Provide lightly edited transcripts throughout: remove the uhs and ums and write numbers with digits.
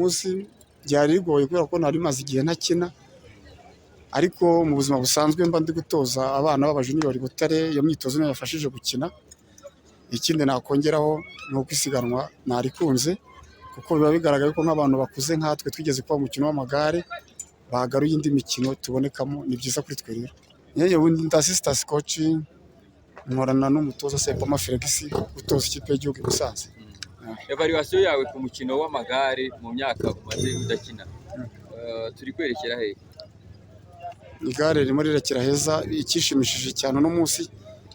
munsi byari bigoye kubera ko nari maze igihe ntakina, ariko mu buzima busanzwe mba ndi gutoza abana b'abajuniori Butare, iyo myitozo niyo yafashije gukina. Ikindi nakongeraho ni uko isiganwa narikunze, kuko biba bigaragaye ko nk'abantu bakuze nkatwe twigeze kuba umukino w'amagare bagaruye indi mikino tubonekamo, ni byiza kuri twe rero. Yewe ubundi ndi assistant coach, nkorana n'umutoza Sepama Legacy utoza ikipe y'igihugu Musanze. Evaluation yawe ku mukino w'amagare mu myaka umaze udakina, turi kwerekera he? Igare ririmo rirekera heza. Ikishimishije cyane uno munsi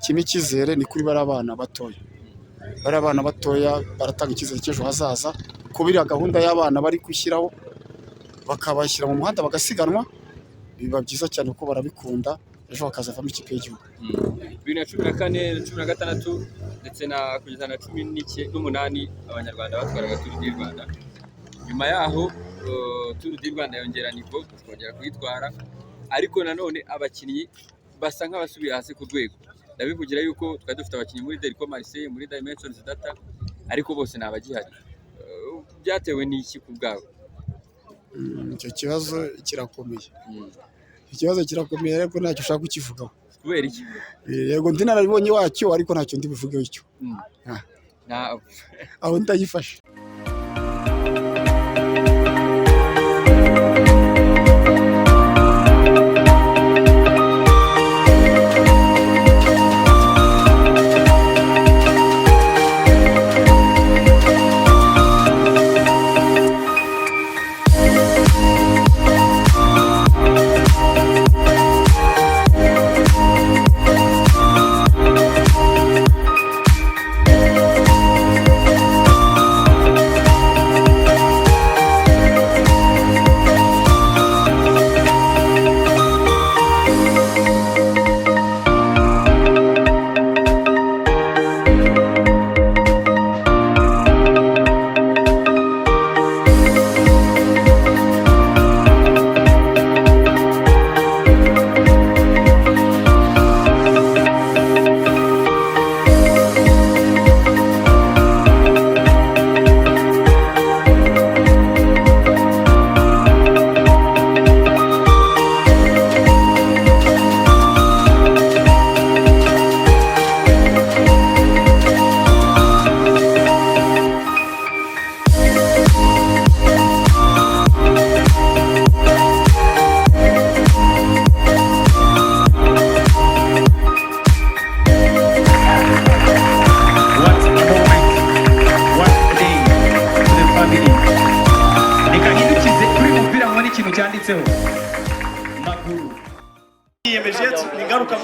kimwe cyizere ni kuri bari abana batoya. Bari abana batoya baratanga icyizere cy'ejo hazaza, ko biriya gahunda y'abana bari kwishyiraho bakabashyira mu muhanda bagasiganwa, biba byiza cyane kuko barabikunda, ejo bakazavamo ikipe y'igihugu. 2014, 2016 ndetse na kugeza na 2018 abanyarwanda batwaraga Tour du Rwanda. Nyuma yaho Tour du Rwanda yongera nivo twongera kuyitwara, ariko nanone abakinnyi basa nk'abasubiye hasi ku rwego. Ndabivugira yuko twari dufite abakinnyi muri Delco Marseille, muri Dimensions Data, ariko bose nabagihari. Byatewe n'iki ku bwabo? Icyo kibazo kirakomeye. Ikibazo kirakomeye ariko ntacyo ushaka kukivugaho. Kubera iki? Yego ndi narabibonye wacyo, ariko ntacyo ndi buvugeho icyo. Aho ndayifashe.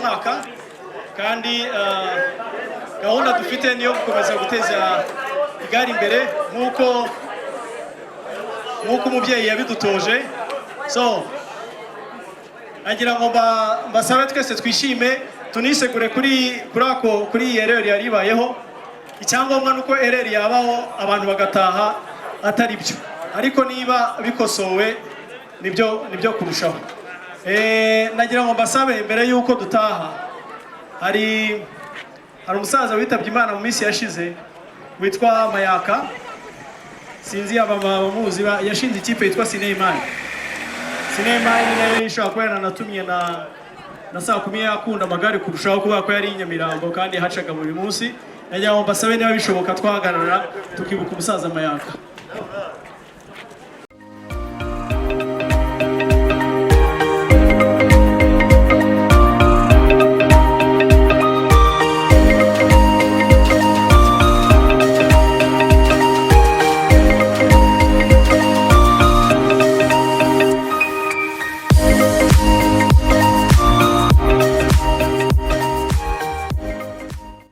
Mwaka kandi gahunda dufite niyo gukomeza guteza igare imbere nk'uko umubyeyi yabidutoje. So agira ngo mbasabe twese twishime, tunisegure kuri ereri yari ibayeho. Icyangombwa nuko ereri yabaho abantu bagataha atari byo, ariko niba bikosowe nibyo kurushaho. Nagira ngo mbasabe mbere yuko dutaha, hari umusaza witabye Imana mu minsi yashize witwa Mayaka, sinzi abamuzi, yashinze ikipe yitwa Sinemani. Sinemani nayo ishobora kuba yaranatumye na Sakumi yakunda amagare kurushaho, kuba ko yari Nyamirambo kandi hacaga buri munsi. Nagira ngo mbasabe niba bishoboka twahagarara tukibuka umusaza Mayaka.